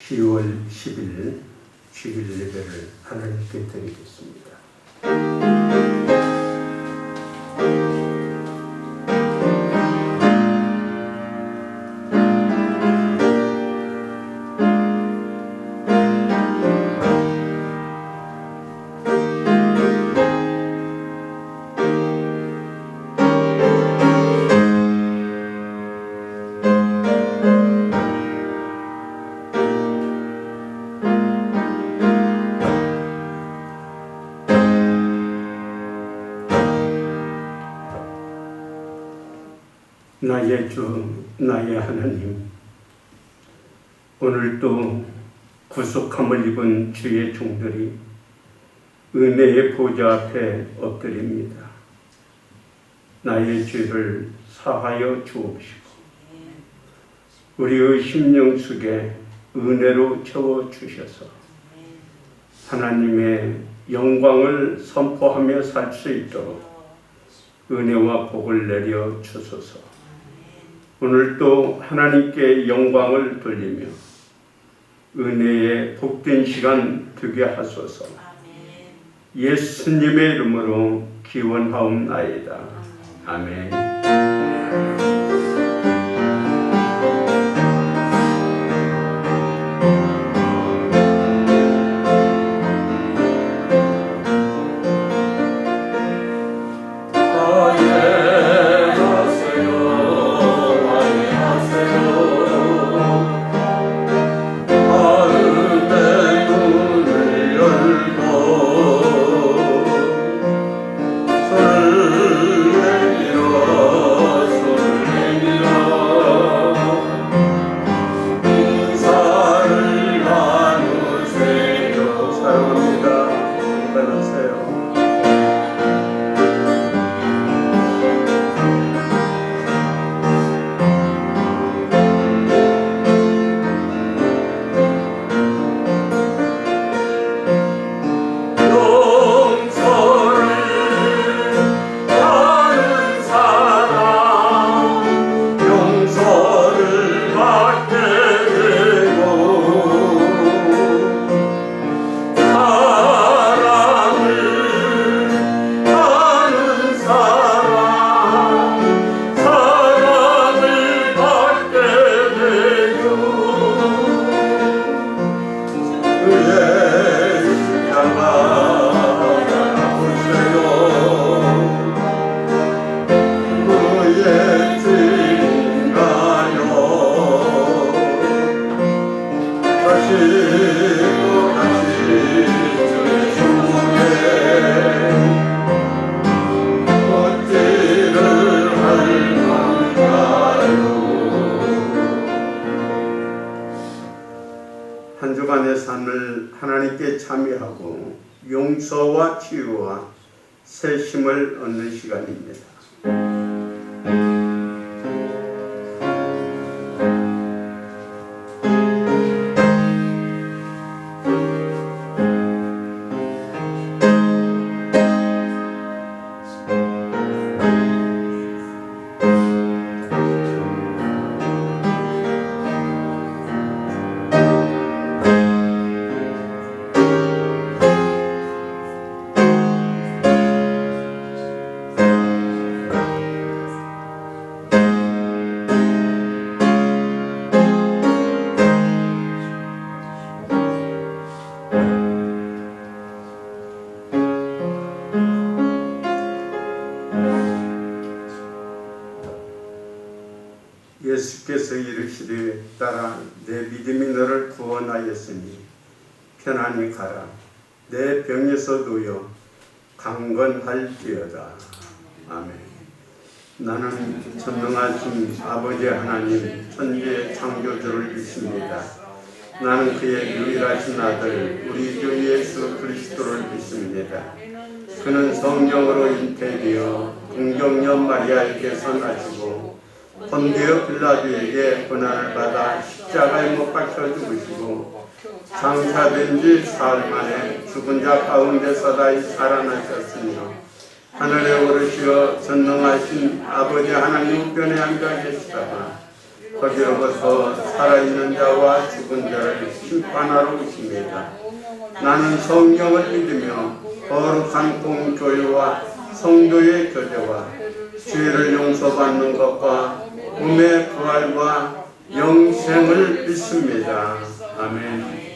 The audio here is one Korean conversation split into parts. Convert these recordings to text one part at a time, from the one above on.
10월 10일 주일 예배를 하나님께 드리겠습니다. 나의 주, 나의 하나님, 오늘도 구속함을 입은 주의 종들이 은혜의 보좌 앞에 엎드립니다. 나의 죄를 사하여 주옵시고 우리의 심령 속에 은혜로 채워주셔서 하나님의 영광을 선포하며 살 수 있도록 은혜와 복을 내려 주소서. 오늘도 하나님께 영광을 돌리며 은혜의 복된 시간 되게 하소서. 예수님의 이름으로 기원하옵나이다. 아멘. 한 주간의 삶을 하나님께 참여하고 용서와 치유와 새 힘을 얻는 시간입니다. 예수께서 이르시되 딸아 내 믿음이 너를 구원하였으니 편안히 가라. 내 병에서 놓여 강건할지어다. 아멘. 나는 전능하신 아버지 하나님 천지의 창조주를 믿습니다. 나는 그의 유일하신 아들 우리 주 예수 그리스도를 믿습니다. 그는 성령으로 잉태되어 동정녀 마리아에게서 나시고 본디오 빌라도에게 고난을 받아 십자가에 못 박혀 죽으시고 장사된 지 사흘 만에 죽은 자 가운데서 다시 살아나셨으며 하늘에 오르시어 전능하신 아버지 하나님 우편에 앉아 계시다가 거기로부터 살아있는 자와 죽은 자를 심판하러 오십니다. 나는 성령을 믿으며 거룩한 공교회와 성도의 교제와 죄를 용서받는 것과 몸의 부활과 영생을 믿습니다. 아멘.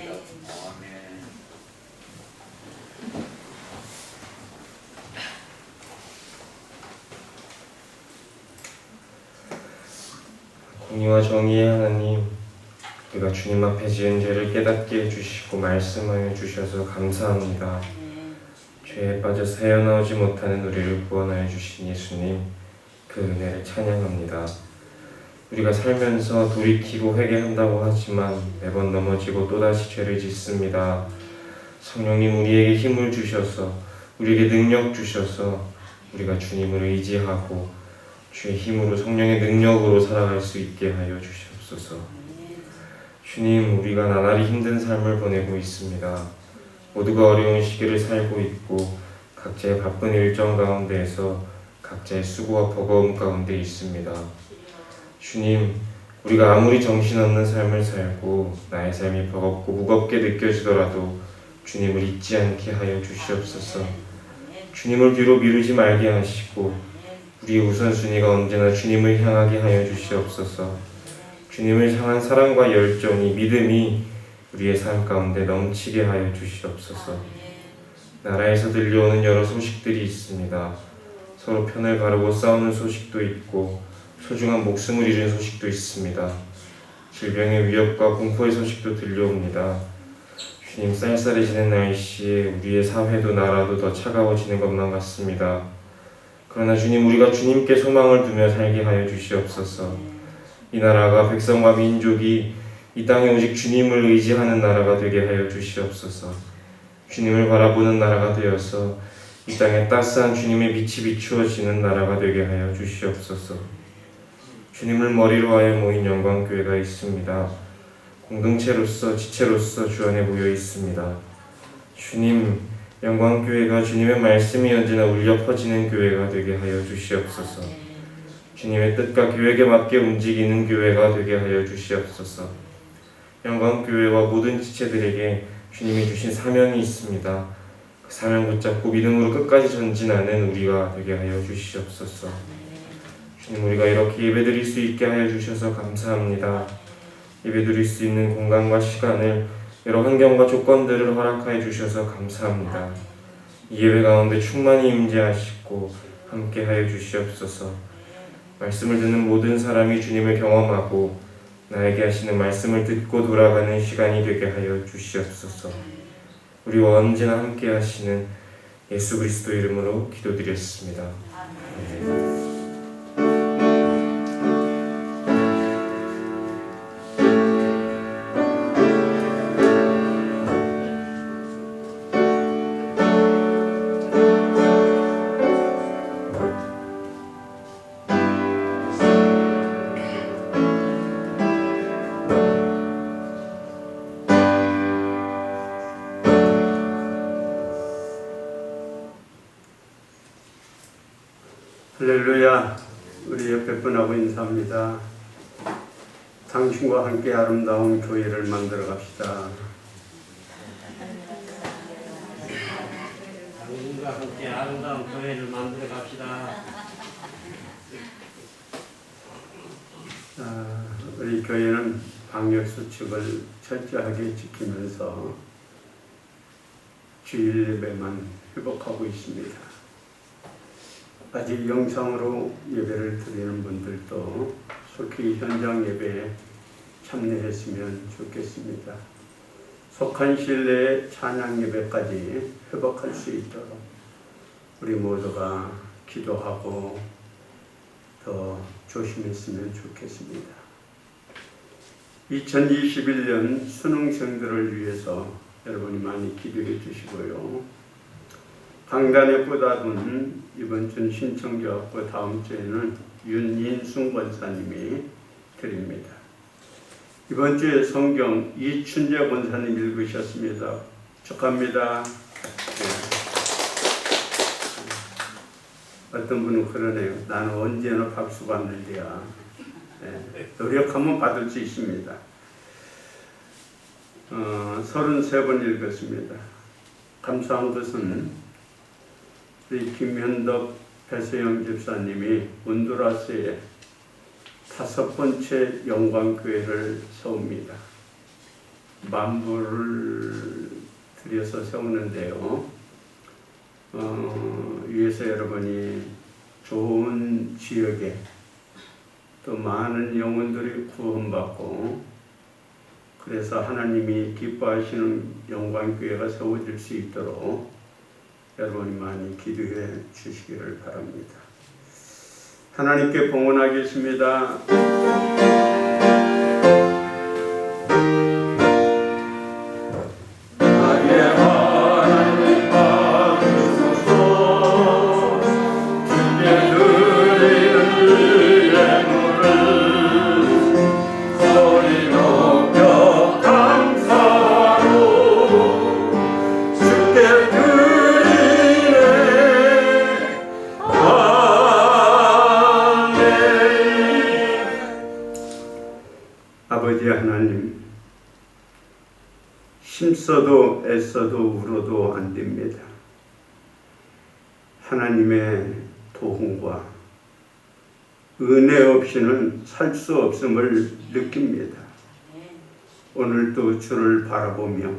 공의와 정의의 하나님, 우리가 주님 앞에 지은 죄를 깨닫게 해주시고 말씀하여 주셔서 감사합니다. 죄에 빠져 새어나오지 못하는 우리를 구원하여 주신 예수님, 그 은혜를 찬양합니다. 우리가 살면서 돌이키고 회개한다고 하지만 매번 넘어지고 또다시 죄를 짓습니다. 성령님, 우리에게 힘을 주셔서, 우리에게 능력 주셔서 우리가 주님을 의지하고 주의 힘으로, 성령의 능력으로 살아갈 수 있게 하여 주시옵소서. 주님, 우리가 나날이 힘든 삶을 보내고 있습니다. 모두가 어려운 시기를 살고 있고 각자의 바쁜 일정 가운데에서 각자의 수고와 버거움 가운데 있습니다. 주님, 우리가 아무리 정신없는 삶을 살고 나의 삶이 버겁고 무겁게 느껴지더라도 주님을 잊지 않게 하여 주시옵소서. 주님을 뒤로 미루지 말게 하시고 우리의 우선순위가 언제나 주님을 향하게 하여 주시옵소서. 주님을 향한 사랑과 열정이, 믿음이 우리의 삶 가운데 넘치게 하여 주시옵소서. 나라에서 들려오는 여러 소식들이 있습니다. 서로 편을 가르고 싸우는 소식도 있고 소중한 목숨을 잃은 소식도 있습니다. 질병의 위협과 공포의 소식도 들려옵니다. 주님, 쌀쌀해지는 날씨에 우리의 사회도 나라도 더 차가워지는 것만 같습니다. 그러나 주님, 우리가 주님께 소망을 두며 살게 하여 주시옵소서. 이 나라가, 백성과 민족이 이 땅에 오직 주님을 의지하는 나라가 되게 하여 주시옵소서. 주님을 바라보는 나라가 되어서 이 땅에 따스한 주님의 빛이 비추어지는 나라가 되게 하여 주시옵소서. 주님을 머리로 하여 모인 영광교회가 있습니다. 공동체로서, 지체로서 주 안에 모여 있습니다. 주님, 영광교회가 주님의 말씀이 언제나 울려 퍼지는 교회가 되게 하여 주시옵소서. 주님의 뜻과 계획에 맞게 움직이는 교회가 되게 하여 주시옵소서. 영광교회와 모든 지체들에게 주님이 주신 사명이 있습니다. 그 사명 붙잡고 믿음으로 끝까지 전진하는 우리가 되게 하여 주시옵소서. 주님, 우리가 이렇게 예배드릴 수 있게 하여 주셔서 감사합니다. 예배드릴 수 있는 공간과 시간을, 여러 환경과 조건들을 허락하여 주셔서 감사합니다. 이 예배 가운데 충만히 임재하시고 함께하여 주시옵소서. 말씀을 듣는 모든 사람이 주님을 경험하고 나에게 하시는 말씀을 듣고 돌아가는 시간이 되게 하여 주시옵소서. 우리와 언제나 함께하시는 예수 그리스도 이름으로 기도드렸습니다. 아멘. 할렐루야. 우리 옆에 분하고 인사합니다. 당신과 함께 아름다운 교회를 만들어 갑시다. 당신과 함께 아름다운 교회를 만들어 갑시다. 우리 교회는 방역수칙을 철저하게 지키면서 주일 예배만 회복하고 있습니다. 아직 영상으로 예배를 드리는 분들도 속히 현장 예배에 참여했으면 좋겠습니다. 속한 신뢰의 찬양 예배까지 회복할 수 있도록 우리 모두가 기도하고 더 조심했으면 좋겠습니다. 2021년 수능생들을 위해서 여러분이 많이 기도해 주시고요. 강단에 꽂아둔 이번 주는 신청기였고 다음 주에는 윤인순 권사님이 드립니다. 이번 주에 성경 이춘재 권사님 읽으셨습니다. 축하합니다. 네. 어떤 분은 그러네요. 나는 언제나 박수 받는 데야. 노력하면 받을 수 있습니다. 33번 읽었습니다. 감사한 것은 우리 김현덕 배세영 집사님이 온두라스에 5번째 영광교회를 세웁니다. 만불을 들여서 세우는데요. 위에서 여러분이 좋은 지역에 또 많은 영혼들이 구원받고 그래서 하나님이 기뻐하시는 영광교회가 세워질 수 있도록 여러분이 많이 기도해 주시기를 바랍니다. 하나님께 봉헌하겠습니다. 아버지 하나님, 힘써도 애써도 울어도 안 됩니다. 하나님의 도움과 은혜 없이는 살 수 없음을 느낍니다. 오늘도 주를 바라보며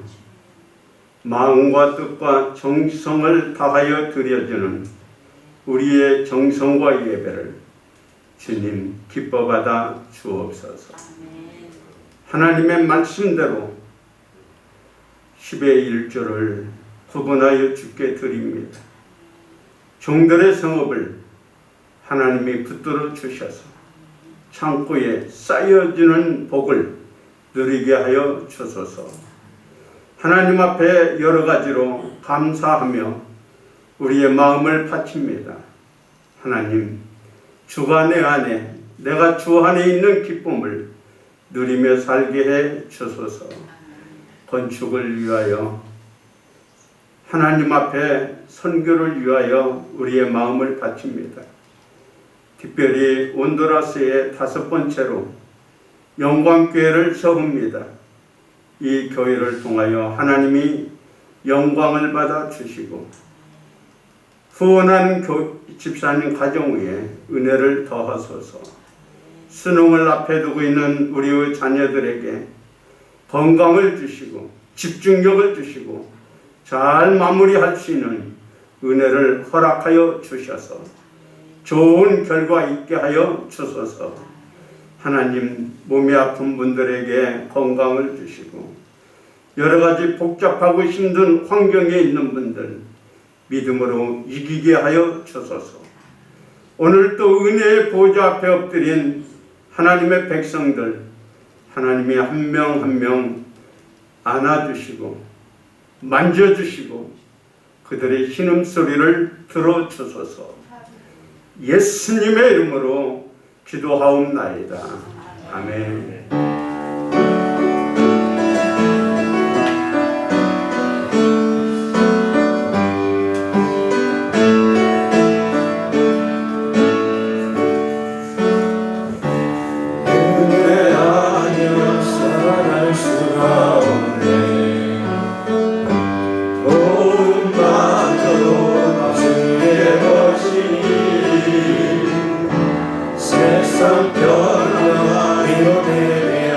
마음과 뜻과 정성을 다하여 드려주는 우리의 정성과 예배를 주님 기뻐받아 주옵소서. 하나님의 말씀대로 10의 1조를 구분하여 주께 드립니다. 종들의 성업을 하나님이 붙들어 주셔서 창고에 쌓여지는 복을 누리게 하여 주소서. 하나님 앞에 여러 가지로 감사하며 우리의 마음을 바칩니다. 하나님, 주가 내 안에, 내가 주 안에 있는 기쁨을 누리며 살게 해 주소서. 건축을 위하여 하나님 앞에 선교를 위하여 우리의 마음을 바칩니다. 특별히 온두라스의 5번째로 영광교회를 세웁니다. 이 교회를 통하여 하나님이 영광을 받아 주시고 후원하는 집사님 가정 위에 은혜를 더하소서. 수능을 앞에 두고 있는 우리의 자녀들에게 건강을 주시고 집중력을 주시고 잘 마무리할 수 있는 은혜를 허락하여 주셔서 좋은 결과 있게 하여 주소서. 하나님, 몸이 아픈 분들에게 건강을 주시고 여러 가지 복잡하고 힘든 환경에 있는 분들 믿음으로 이기게 하여 주소서. 오늘 또 은혜의 보좌 앞에 엎드린 하나님의 백성들, 하나님이 한 명 한 명 안아주시고 만져주시고 그들의 신음소리를 들어주소서. 예수님의 이름으로 기도하옵나이다. 아멘. 세상 변화리로 내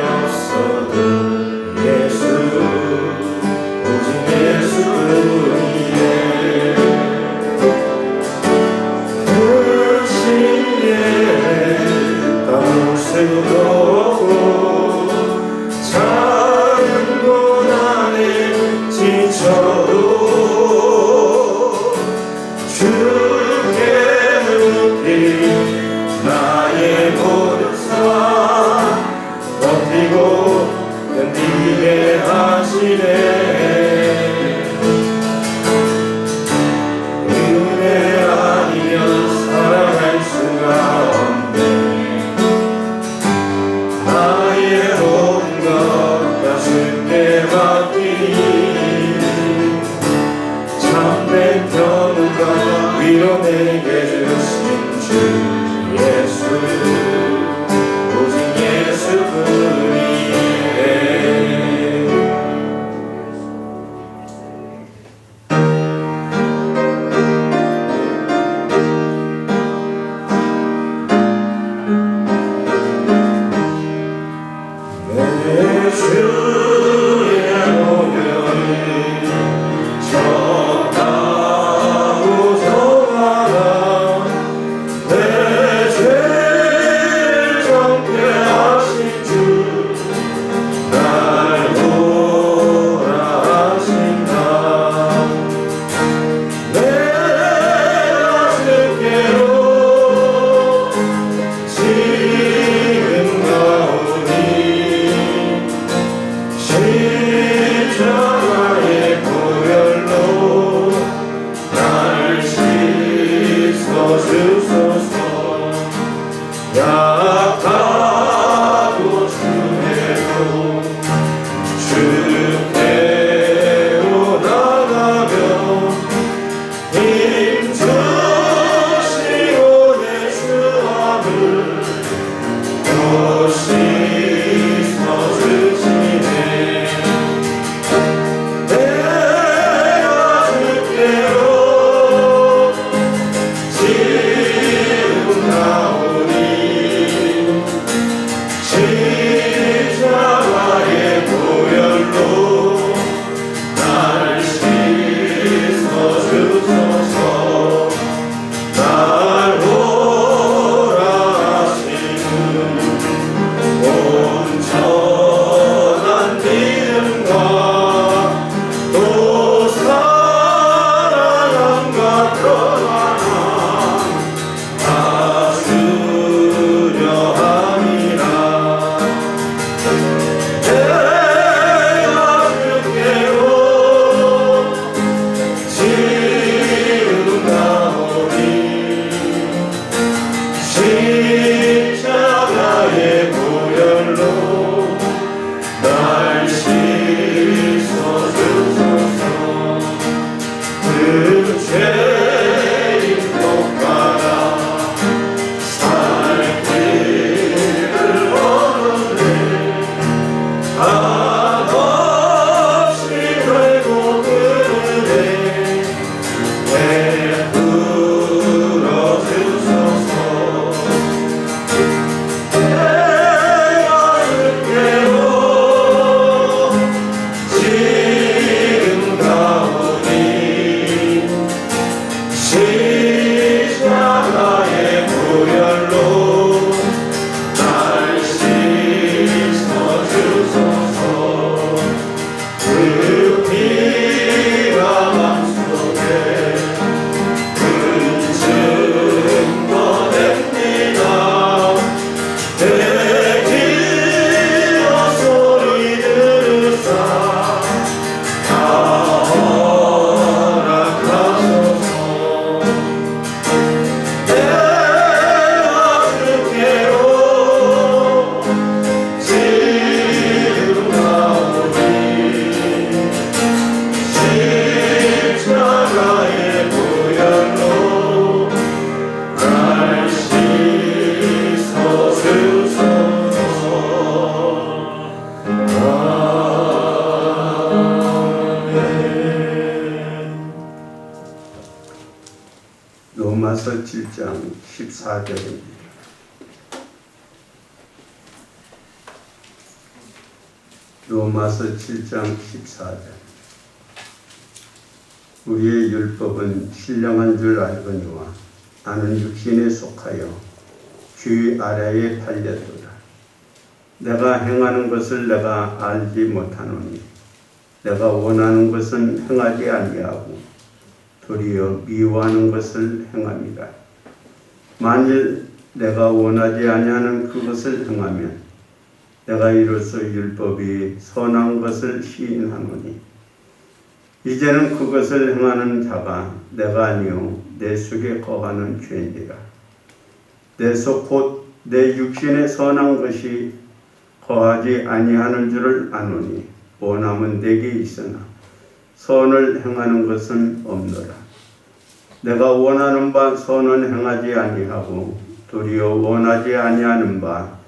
로마서 7장 14절입니다. 로마서 7장 14절. 우리의 율법은 신령한 줄 알거니와 나는 육신에 속하여 주 아래에 팔렸도다. 내가 행하는 것을 내가 알지 못하노니 내가 원하는 것은 행하지 아니하고 도리어 미워하는 것을 행함이라. 만일 내가 원하지 아니하는 그것을 행하면 내가 이로써 율법이 선한 것을 시인하노니 이제는 그것을 행하는 자가 내가 아니요 내 속에 거하는 죄니라. 내 속 곧 내 육신에 선한 것이 거하지 아니하는 줄을 아노니 원함은 내게 있으나 선을 행하는 것은 없노라. 내가 원하는 바 선은 행하지 아니하고 도리어 원하지 아니하는 바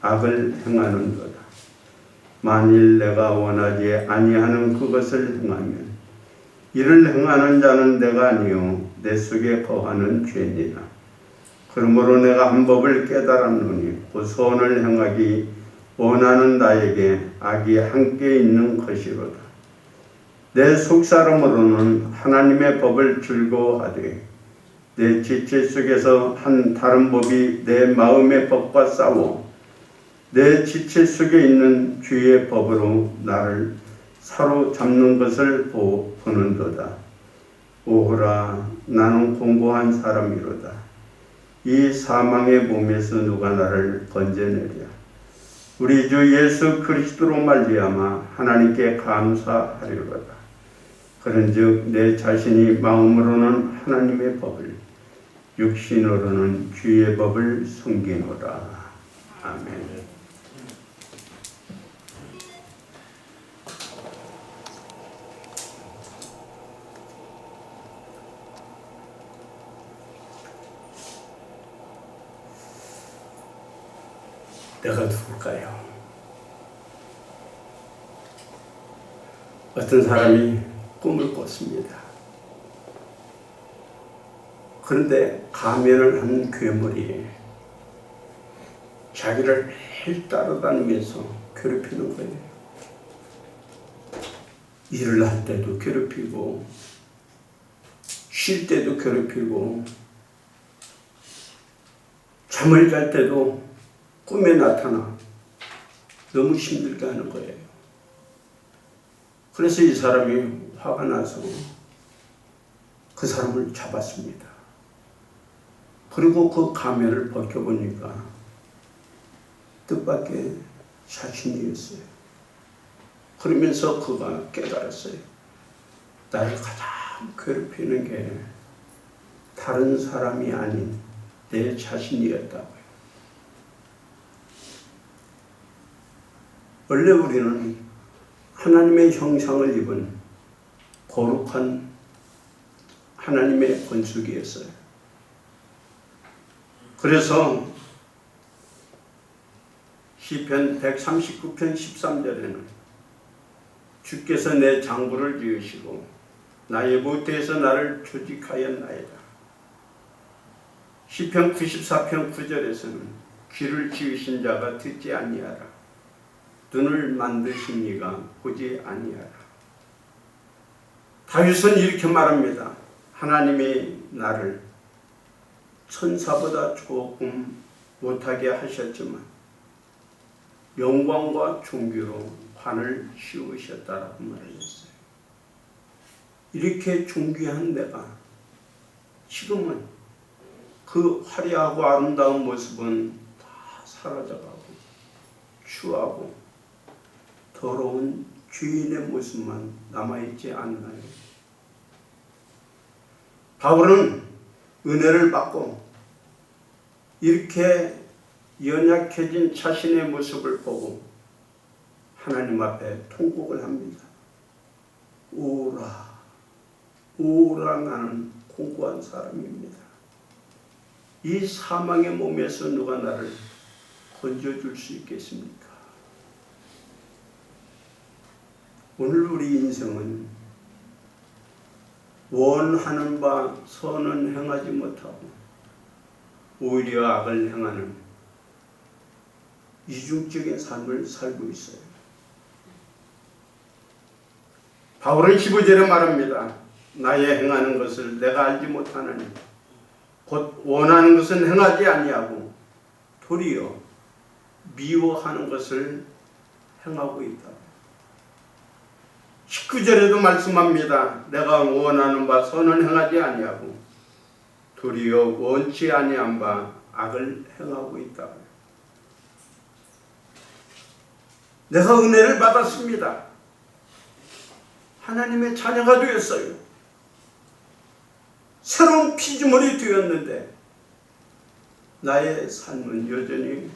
악을 행하는도다. 만일 내가 원하지 아니하는 그것을 행하면 이를 행하는 자는 내가 아니요 내 속에 거하는 죄니라. 그러므로 내가 한 법을 깨달았노니 그 선을 행하기 원하는 나에게 악이 함께 있는 것이로다. 내 속사람으로는 하나님의 법을 즐거워하되 내 지체 속에서 한 다른 법이 내 마음의 법과 싸워 내 지체 속에 있는 주의 법으로 나를 사로잡는 것을 보는도다. 오호라, 나는 공고한 사람이로다. 이 사망의 몸에서 누가 나를 건져내랴. 우리 주 예수 그리스도로 말미암아 하나님께 감사하리로다. 그런즉 내 자신이 마음으로는 하나님의 법을, 육신으로는 주의 법을 숨기노라. 아멘. 내가 누굴까요? 어떤 사람이 꿈을 꿨습니다. 그런데 가면을 한 괴물이 자기를 매일 따라다니면서 괴롭히는 거예요. 일을 할 때도 괴롭히고 쉴 때도 괴롭히고 잠을 잘 때도 꿈에 나타나 너무 힘들게 하는 거예요. 그래서 이 사람이 화가 나서 그 사람을 잡았습니다. 그리고 그 가면을 벗겨보니까 뜻밖의 자신이었어요. 그러면서 그가 깨달았어요. 나를 가장 괴롭히는 게 다른 사람이 아닌 내 자신이었다고요. 원래 우리는 하나님의 형상을 입은 거룩한 하나님의 권속이었어요. 그래서 시편 139편 13절에는 주께서 내 장부를 지으시고 나의 모태에서 나를 조직하였나이다. 시편 94편 9절에서는 귀를 지으신 자가 듣지 아니하라. 눈을 만드신 이가 보지 아니하라. 다윗은 이렇게 말합니다. 하나님이 나를 천사보다 조금 못하게 하셨지만 영광과 존귀로 관을 씌우셨다라고 말했어요. 이렇게 존귀한 내가 지금은 그 화려하고 아름다운 모습은 다 사라져가고 추하고 더러운 죄인의 모습만 남아있지 않나요? 바울은 은혜를 받고 이렇게 연약해진 자신의 모습을 보고 하나님 앞에 통곡을 합니다. 오라, 오라, 나는 공고한 사람입니다. 이 사망의 몸에서 누가 나를 건져줄 수 있겠습니까? 오늘 우리 인생은 원하는 바 선은 행하지 못하고 오히려 악을 행하는 이중적인 삶을 살고 있어요. 바울은 15절에 말합니다. 나의 행하는 것을 내가 알지 못하나니 곧 원하는 것은 행하지 아니하고 도리어 미워하는 것을 행하고 있다. 19절에도 말씀합니다. 내가 원하는 바 선은 행하지 아니하고 도리어 원치 아니한 바 악을 행하고 있다. 내가 은혜를 받았습니다. 하나님의 자녀가 되었어요. 새로운 피조물이 되었는데 나의 삶은 여전히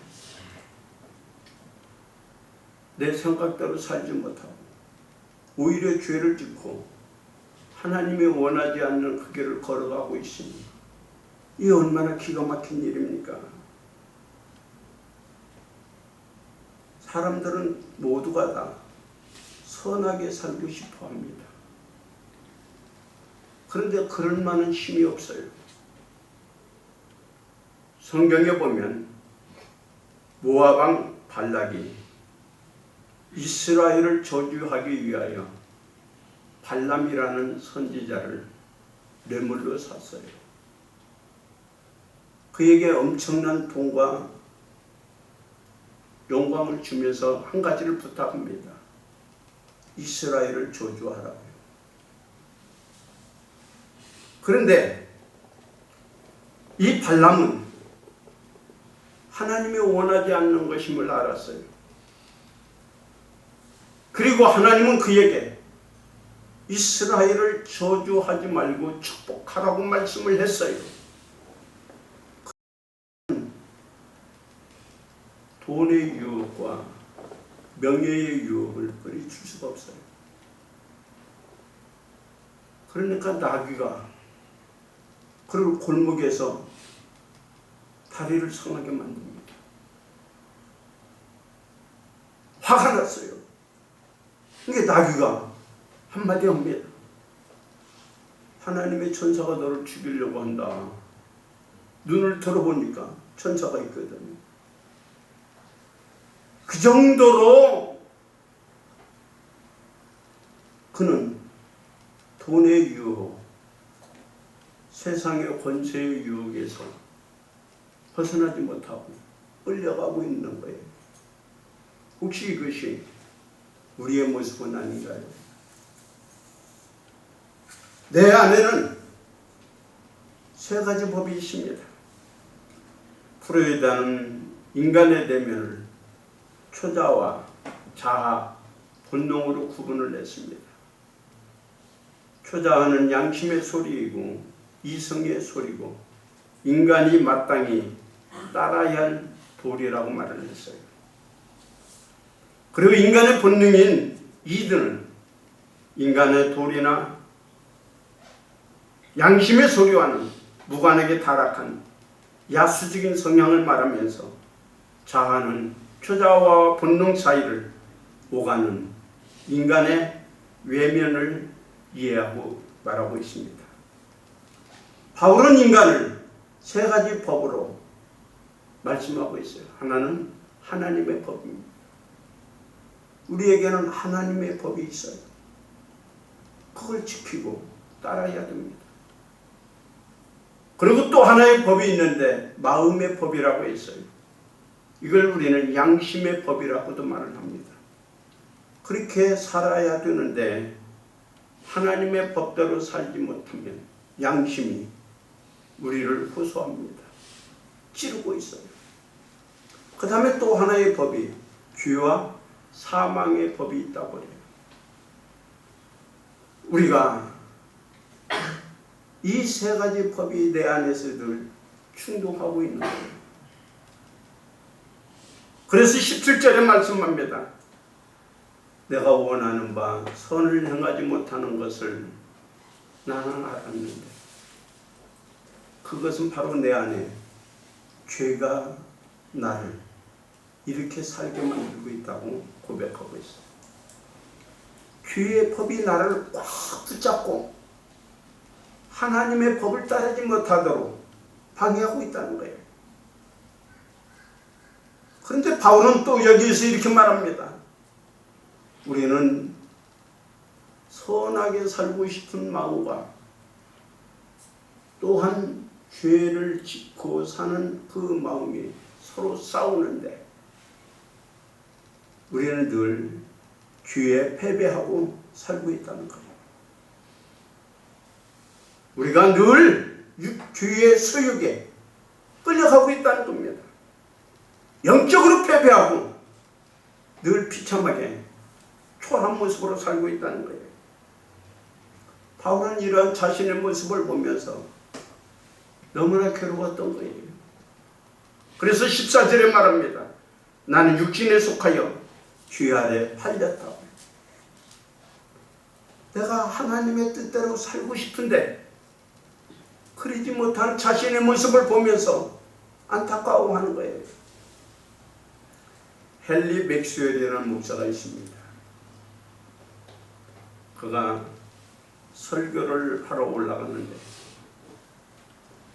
내 생각대로 살지 못하고 오히려 죄를 짓고 하나님이 원하지 않는 그 길을 걸어가고 있으니 이 얼마나 기가 막힌 일입니까? 사람들은 모두가 다 선하게 살고 싶어 합니다. 그런데 그럴 만한 힘이 없어요. 성경에 보면 모압 왕 발락이 이스라엘을 저주하기 위하여 발람이라는 선지자를 뇌물로 샀어요. 그에게 엄청난 돈과 영광을 주면서 한 가지를 부탁합니다. 이스라엘을 저주하라고요. 그런데 이 발람은 하나님이 원하지 않는 것임을 알았어요. 그리고 하나님은 그에게 이스라엘을 저주하지 말고 축복하라고 말씀을 했어요. 돈의 유혹과 명예의 유혹을 그리 줄 수가 없어요. 그러니까 나귀가 그를 골목에서 다리를 상하게 만듭니다. 화가 났어요. 그러니까 나귀가 한마디 합니다. 하나님의 천사가 너를 죽이려고 한다. 눈을 들어보니까 천사가 있거든요. 그 정도로 그는 돈의 유혹, 세상의 권세의 유혹에서 벗어나지 못하고 끌려가고 있는 거예요. 혹시 이것이 우리의 모습은 아닌가요? 내 안에는 세 가지 법이 있습니다. 프로이드는 인간의 내면을 초자와 자아, 본능으로 구분을 냈습니다. 초자아는 양심의 소리이고 이성의 소리고 인간이 마땅히 따라야 할 도리라고 말을 했어요. 그리고 인간의 본능인 이드는 인간의 도리나 양심의 소리와는 무관하게 타락한 야수적인 성향을 말하면서 자아는 초자와 본능 사이를 오가는 인간의 외면을 이해하고 말하고 있습니다. 바울은 인간을 세 가지 법으로 말씀하고 있어요. 하나는 하나님의 법입니다. 우리에게는 하나님의 법이 있어요. 그걸 지키고 따라야 됩니다. 그리고 또 하나의 법이 있는데 마음의 법이라고 했어요. 이걸 우리는 양심의 법이라고도 말을 합니다. 그렇게 살아야 되는데 하나님의 법대로 살지 못하면 양심이 우리를 호소합니다. 찌르고 있어요. 그 다음에 또 하나의 법이 죄와 사망의 법이 있다고 그래요. 우리가 이 세 가지 법이 내 안에서 늘 충동하고 있는 거예요. 그래서 17절에 말씀합니다. 내가 원하는 바 선을 행하지 못하는 것을 나는 알았는데 그것은 바로 내 안에 죄가 나를 이렇게 살게 만들고 있다고 고백하고 있어요. 죄의 법이 나를 꽉 붙잡고 하나님의 법을 따르지 못하도록 방해하고 있다는 거예요. 그런데 바울은 또 여기에서 이렇게 말합니다. 우리는 선하게 살고 싶은 마음과 또한 죄를 짓고 사는 그 마음이 서로 싸우는데 우리는 늘 죄에 패배하고 살고 있다는 거예요. 우리가 늘 죄의 소욕에 끌려가고 있다는 겁니다. 영적으로 패배하고 늘 비참하게 초라한 모습으로 살고 있다는 거예요. 바울은 이러한 자신의 모습을 보면서 너무나 괴로웠던 거예요. 그래서 14절에 말합니다. 나는 육신에 속하여 죄 아래 팔렸다고. 내가 하나님의 뜻대로 살고 싶은데 그러지 못한 자신의 모습을 보면서 안타까워하는 거예요. 헨리 맥스웰이라는 목사가 있습니다. 그가 설교를 하러 올라갔는데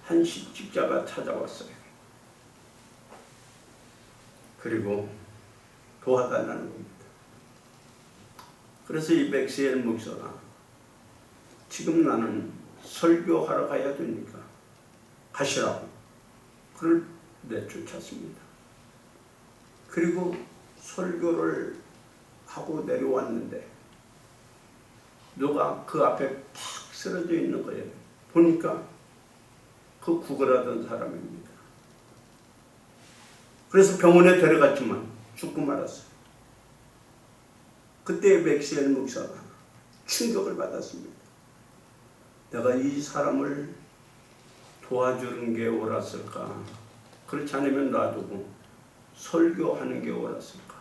한 식직자가 찾아왔어요. 그리고 도와달라는 겁니다. 그래서 이 맥스웰 목사가 지금 나는 설교하러 가야 되니까 가시라고 그를 내쫓았습니다. 그리고 설교를 하고 내려왔는데 누가 그 앞에 팍 쓰러져 있는 거예요. 보니까 그 구걸하던 사람입니다. 그래서 병원에 데려갔지만 죽고 말았어요. 그때 맥스웰 목사가 충격을 받았습니다. 내가 이 사람을 도와주는 게 옳았을까? 그렇지 않으면 놔두고 설교하는 게 옳았을까?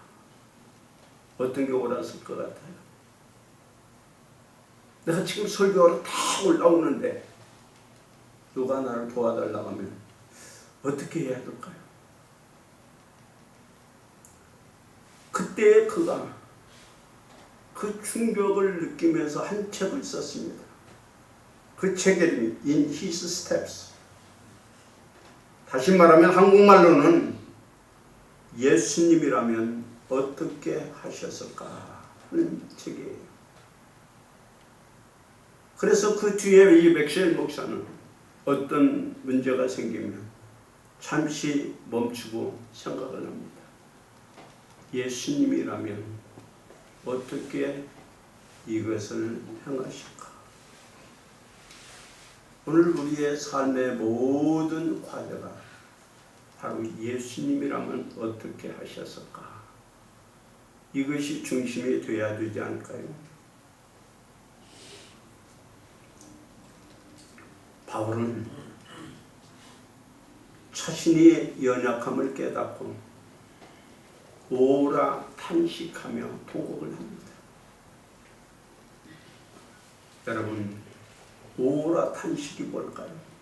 어떤 게 옳았을 것 같아요? 내가 지금 설교하러 다 올라오는데 누가 나를 도와달라고 하면 어떻게 해야 될까요? 그때 그가 그 충격을 느끼면서 한 책을 썼습니다. 그 책의 이름이 In His Steps. 다시 말하면 한국말로는 예수님이라면 어떻게 하셨을까 하는 책이에요. 그래서 그 뒤에 이 맥스웰 목사는 어떤 문제가 생기면 잠시 멈추고 생각을 합니다. 예수님이라면 어떻게 이것을 행하실까? 오늘 우리의 삶의 모든 과제가 바로 예수님이라면 어떻게 하셨을까? 이것이 중심이 되어야 되지 않을까요? 바울은 자신의 연약함을 깨닫고 오라 탄식하며 보곡을 합니다. 여러분, 오라 탄식이 뭘까요?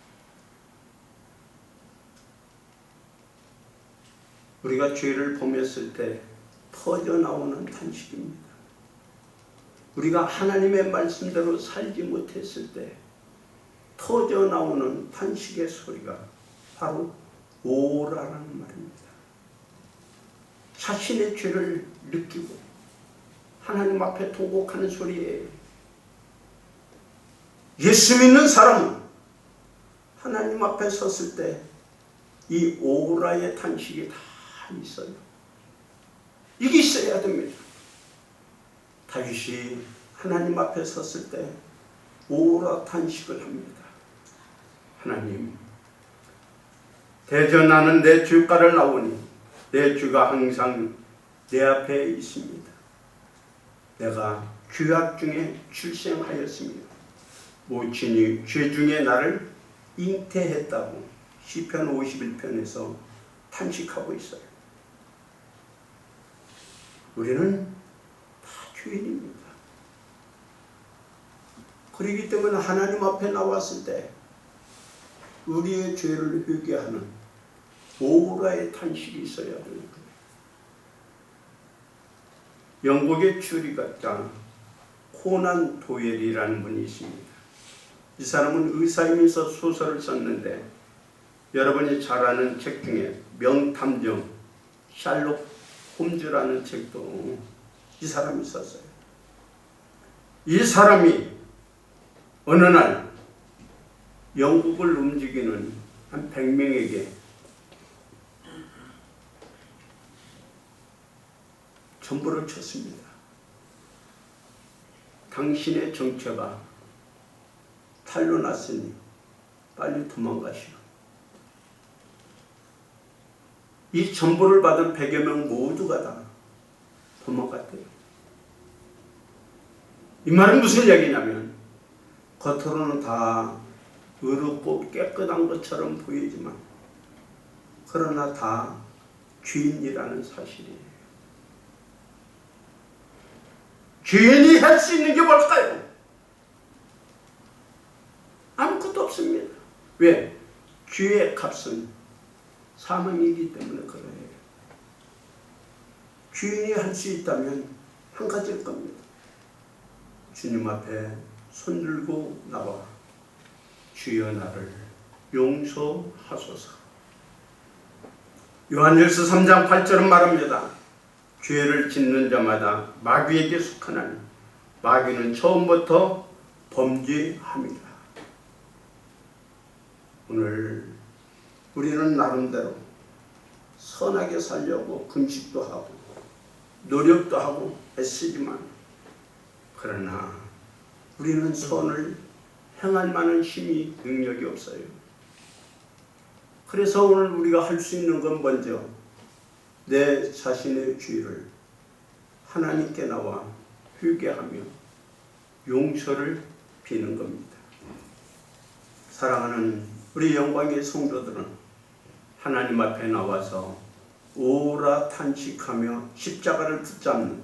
우리가 죄를 범했을 때 터져나오는 탄식입니다. 우리가 하나님의 말씀대로 살지 못했을 때 터져나오는 탄식의 소리가 바로 오라라는 말입니다. 자신의 죄를 느끼고 하나님 앞에 통곡하는 소리예요. 예수 믿는 사람은 하나님 앞에 섰을 때 이 오라의 탄식이 다 있어요. 이게 있어야 됩니다. 다윗이 하나님 앞에 섰을 때 오라 탄식을 합니다. 하나님, 대저 나는 내 주가를 나오니 내 주가 항상 내 앞에 있습니다. 내가 죄악 중에 출생하였으며 모친이 죄 중에 나를 잉태했다고 시편 51편에서 탄식하고 있어요. 우리는 다 죄인입니다. 그렇기 때문에 하나님 앞에 나왔을 때 우리의 죄를 회개하는 오라의 탄식이 있어야 되는 거예요. 영국의 추리학자 코난 도웰이라는 분이 있습니다. 이 사람은 의사이면서 소설을 썼는데 여러분이 잘 아는 책 중에 명탐정 샬록 홈즈라는 책도 이 사람이 썼어요. 이 사람이 어느 날 영국을 움직이는 한 100명에게 전보를 쳤습니다. 당신의 정체가 탈로 났으니 빨리 도망가시오. 이 전보를 받은 100여 명 모두가 다 도망갔대요. 이 말은 무슨 얘기냐면 겉으로는 다 의롭고 깨끗한 것처럼 보이지만 그러나 다 죄인이라는 사실이에요. 죄인이 할 수 있는 게 뭘까요? 아무것도 없습니다. 왜? 죄의 값은 사망이기 때문에 그래요. 죄인이 할 수 있다면 한 가지일 겁니다. 주님 앞에 손 들고 나와 주여 나를 용서하소서. 요한일서 3장 8절은 말합니다. 죄를 짓는 자마다 마귀에게 속하나니 마귀는 처음부터 범죄함이라. 오늘 우리는 나름대로 선하게 살려고 금식도 하고 노력도 하고 애쓰지만 그러나 우리는 선을 행할 만한 힘이 능력이 없어요. 그래서 오늘 우리가 할 수 있는 건 먼저 내 자신의 죄를 하나님께 나와 회개하며 용서를 비는 겁니다. 사랑하는 우리 영광의 성도들은 하나님 앞에 나와서 오라 탄식하며 십자가를 붙잡는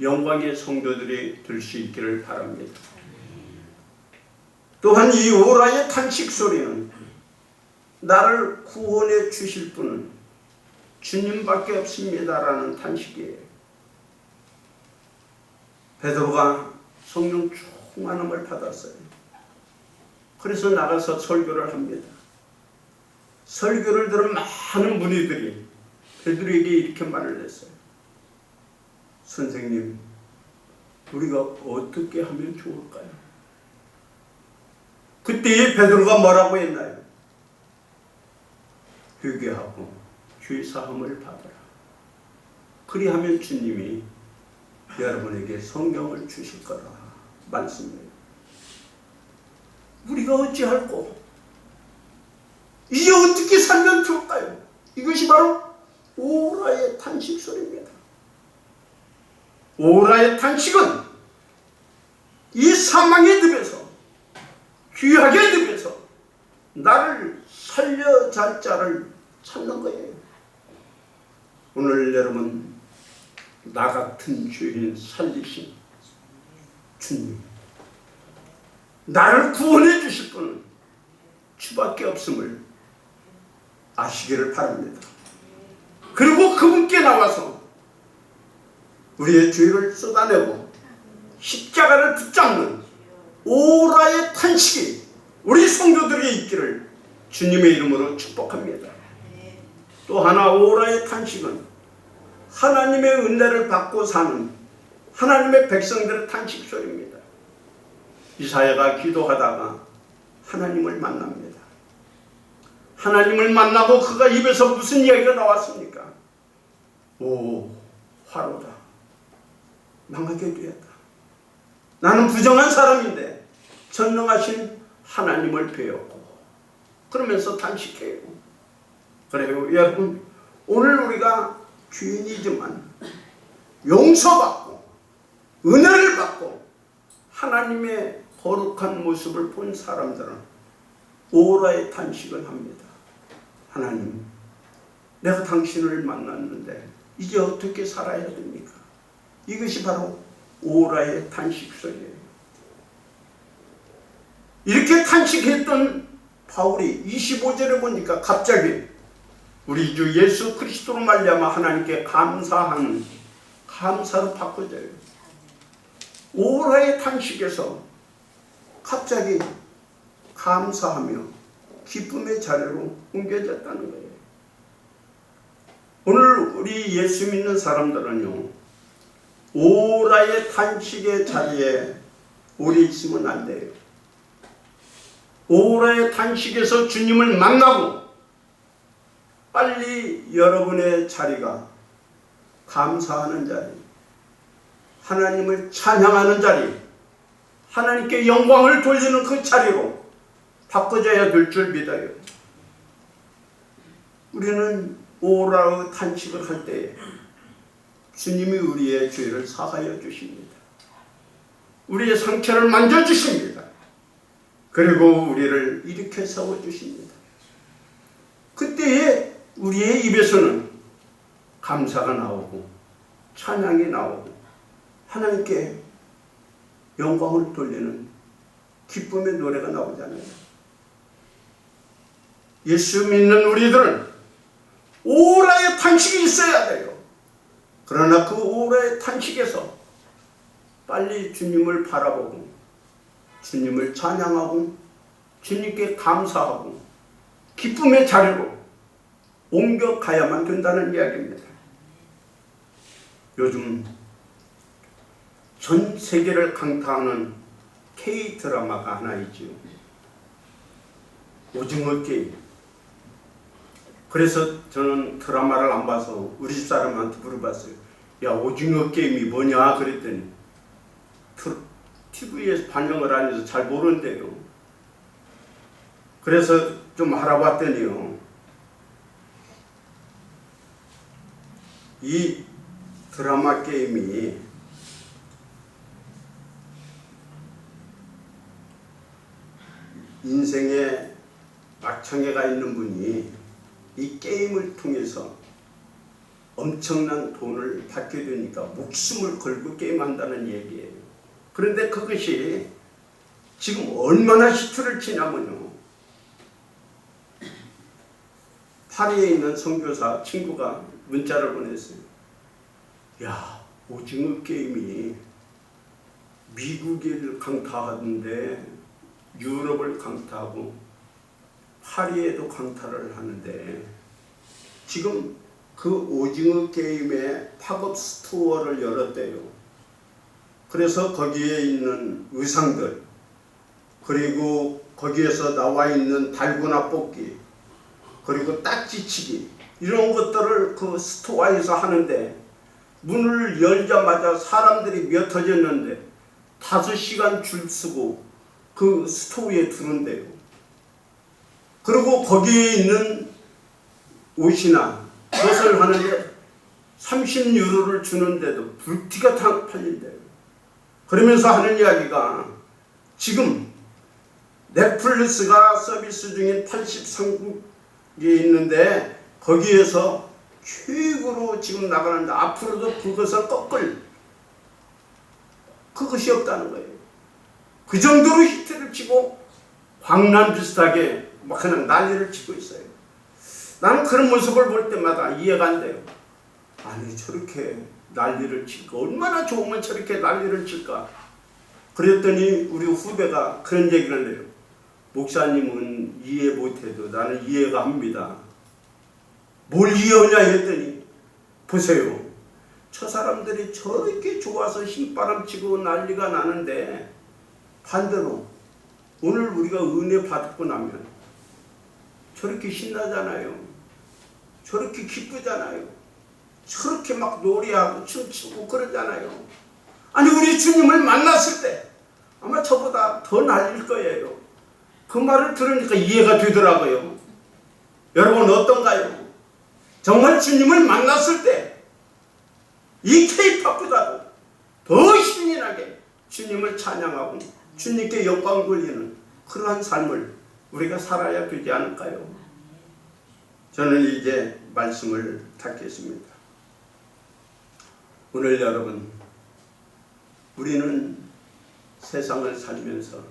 영광의 성도들이 될 수 있기를 바랍니다. 또한 이 오라의 탄식 소리는 나를 구원해 주실 분은 주님밖에 없습니다라는 탄식이에요. 베드로가 성령 충만함을 받았어요. 그래서 나가서 설교를 합니다. 설교를 들은 많은 무리들이 베드로에게 이렇게 말을 했어요. 선생님, 우리가 어떻게 하면 좋을까요? 그때 베드로가 뭐라고 했나요? 회개하고 죄 사함을 받아라. 그리하면 주님이 여러분에게 성령을 주실 거라 말씀해요. 우리가 어찌할꼬? 이제 어떻게 살면 좋을까요? 이것이 바로 오라의 탄식 소리입니다. 오라의 탄식은 이 사망의 늪에서 귀하게 늪에서 나를 살려잘 자를 찾는 거예요. 오늘 여러분 나 같은 죄인 살리신 주님, 나를 구원해 주실 분은 주밖에 없음을 아시기를 바랍니다. 그리고 그분께 나와서 우리의 죄를 쏟아내고 십자가를 붙잡는 오라의 탄식이 우리 성도들에게 있기를 주님의 이름으로 축복합니다. 또 하나 오라의 탄식은 하나님의 은혜를 받고 사는 하나님의 백성들의 탄식 소리입니다. 이사야가 기도하다가 하나님을 만납니다. 하나님을 만나고 그가 입에서 무슨 이야기가 나왔습니까? 오, 화로다. 망하게 되었다. 나는 부정한 사람인데 전능하신 하나님을 배웠고 그러면서 탄식해요. 그래요. 여러분, 오늘 우리가 죄인이지만 용서받고 은혜를 받고 하나님의 거룩한 모습을 본 사람들은 오라의 탄식을 합니다. 하나님, 내가 당신을 만났는데 이제 어떻게 살아야 됩니까? 이것이 바로 오라의 탄식 소리예요. 이렇게 탄식했던 바울이 25절에 보니까 갑자기 우리 주 예수 그리스도로 말미암아 하나님께 감사하는 감사로 바꿔져요. 오라의 탄식에서 갑자기 감사하며 기쁨의 자리로 옮겨졌다는 거예요. 오늘 우리 예수 믿는 사람들은요, 오라의 탄식의 자리에 오래 있으면 안 돼요. 오라의 탄식에서 주님을 만나고 빨리 여러분의 자리가 감사하는 자리, 하나님을 찬양하는 자리, 하나님께 영광을 돌리는 그 자리로 바꿔져야 될 줄 믿어요. 우리는 오라의 탄식을 할 때에 주님이 우리의 죄를 사하여 주십니다. 우리의 상처를 만져주십니다. 그리고 우리를 일으켜 세워주십니다. 그때에 우리의 입에서는 감사가 나오고 찬양이 나오고 하나님께 영광을 돌리는 기쁨의 노래가 나오잖아요. 예수 믿는 우리들은 오라의 탄식이 있어야 돼요. 그러나 그 오라의 탄식에서 빨리 주님을 바라보고 주님을 찬양하고 주님께 감사하고 기쁨의 자리로 옮겨가야만 된다는 이야기입니다. 요즘 전 세계를 강타하는 K-드라마가 하나 있죠. 오징어 게임. 그래서 저는 드라마를 안 봐서 우리 집사람한테 물어봤어요. 야, 오징어 게임이 뭐냐 그랬더니 TV에서 반영을 안 해서 잘 모른대요. 그래서 좀 알아봤더니요, 이 드라마 게임이 인생에 막창에가 있는 분이 이 게임을 통해서 엄청난 돈을 받게 되니까 목숨을 걸고 게임한다는 얘기예요. 그런데 그것이 지금 얼마나 히트를 치냐면요, 파리에 있는 선교사 친구가 문자를 보냈어요. 야, 오징어 게임이 미국을 강타하는데 유럽을 강타하고 파리에도 강타를 하는데 지금 그 오징어 게임의 팝업 스토어를 열었대요. 그래서 거기에 있는 의상들, 그리고 거기에서 나와 있는 달고나 뽑기, 그리고 딱지치기, 이런 것들을 그 스토어에서 하는데 문을 열자마자 사람들이 몇 터졌는데 5시간 줄 서고 그 스토어에 들어온대요. 그리고 거기에 있는 옷이나 그것을 하는데 30유로를 주는데도 불티가 팔린대요. 그러면서 하는 이야기가 지금 넷플릭스가 서비스 중인 83국이 있는데 거기에서 최고로 지금 나가는데 앞으로도 그것을 꺾을 그것이 없다는 거예요. 그 정도로 히트를 치고 광란 비슷하게 막 그냥 난리를 치고 있어요. 나는 그런 모습을 볼 때마다 이해가 안 돼요. 아니, 저렇게 난리를 칠까? 얼마나 좋으면 저렇게 난리를 칠까? 그랬더니 우리 후배가 그런 얘기를 해요. 목사님은 이해 못해도 나는 이해가 합니다. 뭘 이해하냐 했더니, 보세요, 저 사람들이 저렇게 좋아서 흰바람 치고 난리가 나는데 반대로 오늘 우리가 은혜 받고 나면 저렇게 신나잖아요. 저렇게 기쁘잖아요. 저렇게 막 노래하고 춤추고 그러잖아요. 아니, 우리 주님을 만났을 때 아마 저보다 더 날릴 거예요. 그 말을 들으니까 이해가 되더라고요. 여러분 어떤가요? 정말 주님을 만났을 때 이 K-팝보다도 더 신이 나게 주님을 찬양하고 주님께 영광 돌리는 그러한 삶을 우리가 살아야 되지 않을까요? 저는 이제 말씀을 닫겠습니다. 오늘 여러분, 우리는 세상을 살면서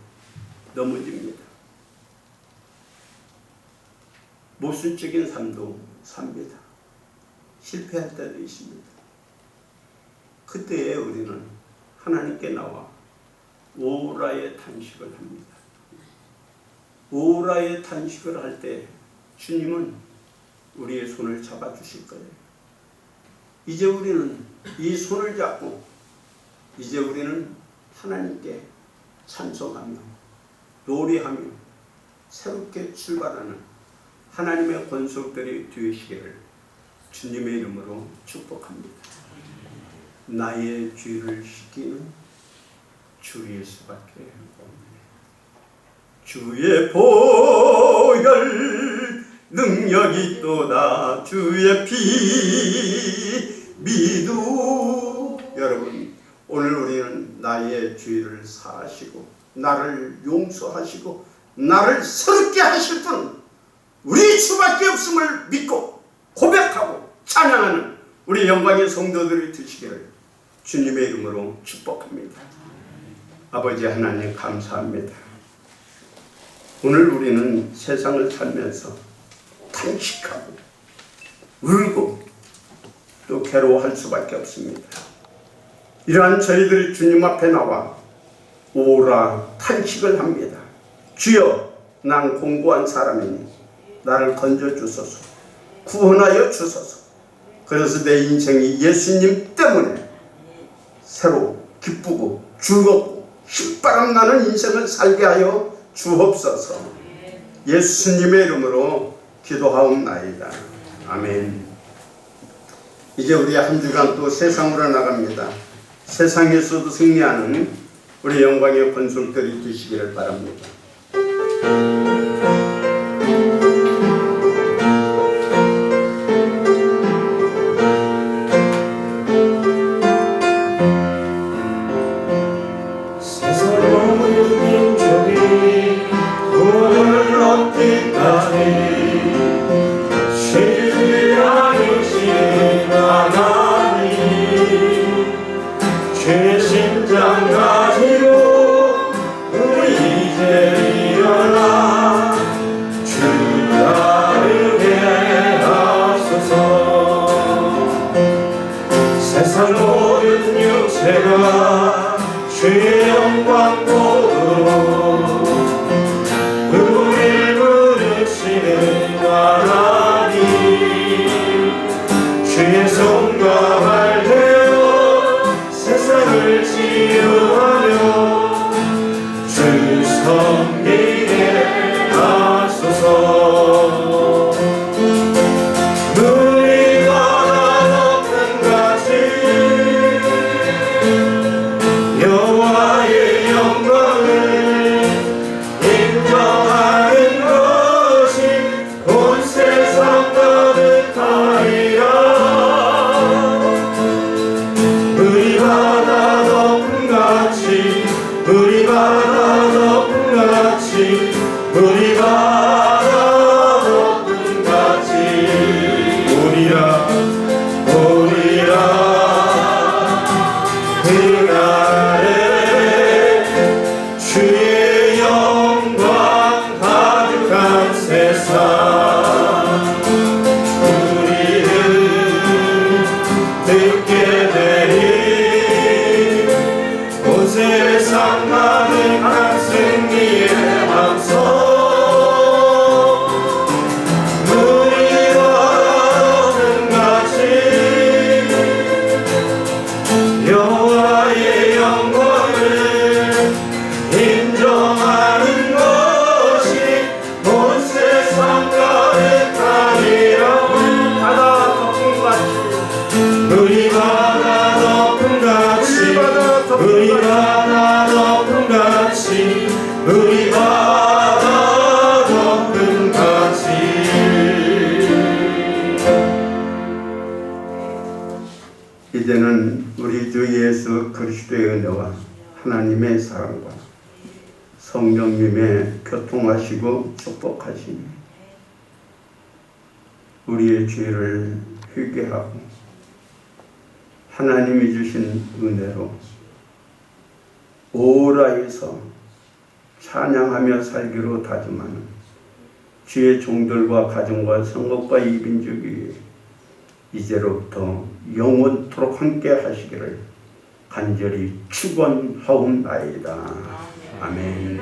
넘어집니다. 모순적인 삶도 삽니다. 실패할 때도 있습니다. 그때에 우리는 하나님께 나와 오라의 탄식을 합니다. 오라의 탄식을 할 때 주님은 우리의 손을 잡아주실 거예요. 이제 우리는 이 손을 잡고 이제 우리는 하나님께 찬송하며 노래하며 새롭게 출발하는 하나님의 권속들이 되시기를 주님의 이름으로 축복합니다. 나의 죄를 씻기는 주 예수밖에 없네. 주의 보혈 능력이 있도다. 주의 피 믿음. 여러분, 오늘 우리는 나의 죄를 사하시고 나를 용서하시고 나를 새롭게 하실 분 우리 주밖에 없음을 믿고 고백하고 찬양하는 우리 영광의 성도들이 되시기를 주님의 이름으로 축복합니다. 아버지 하나님 감사합니다. 오늘 우리는 세상을 살면서 탄식하고 울고 또 괴로워할 수밖에 없습니다. 이러한 저희들이 주님 앞에 나와 오라 탄식을 합니다. 주여, 난 공고한 사람이니 나를 건져주소서, 구원하여 주소서. 그래서 내 인생이 예수님 때문에 새로 기쁘고 즐겁고 휘바람 나는 인생을 살게 하여 주옵소서. 예수님의 이름으로 기도하옵나이다. 아멘. 이제 우리 한 주간 또 세상으로 나갑니다. 세상에서도 승리하는 우리 영광의 권속들이 되시기를 바랍니다. 주의 영광 보고 우릴 부르시는 하나님, 주의 손과 발 되어 세상을 치유하며 주 섬기게 하소서. 물이 바다 높은 같이 여호와의 영광을 인정하는 것이 온 세상 가득하리라. 물이 바다 높은 같이, 물이 바다 높은 같이, 물이 바다 높은 같이 오리라 오리라. 그날에 주의 영광 가득한 세상 우리는 듣게 되리. 온 세상 가득한 승리의 함성. 물이 바다는 같이 여호와의 영광을 인정하는 것이 온 세상 가득하리라. 물이 바다 높은 같이, 물이 바다 높은 같이, 물이 바다 높은 같이. 이제는 우리 주 예수 그리스도의 은혜와 하나님의 사랑과 성령님의 교통하시고 축복하심이 우리의 죄를 회개하고 하나님이 주신 은혜로 오라에서 찬양하며 살기로 다짐하는 주의 종들과 가정과 성읍과 이민족이 이제로부터 영원토록 함께 하시기를 간절히 축원하옵나이다. 아멘.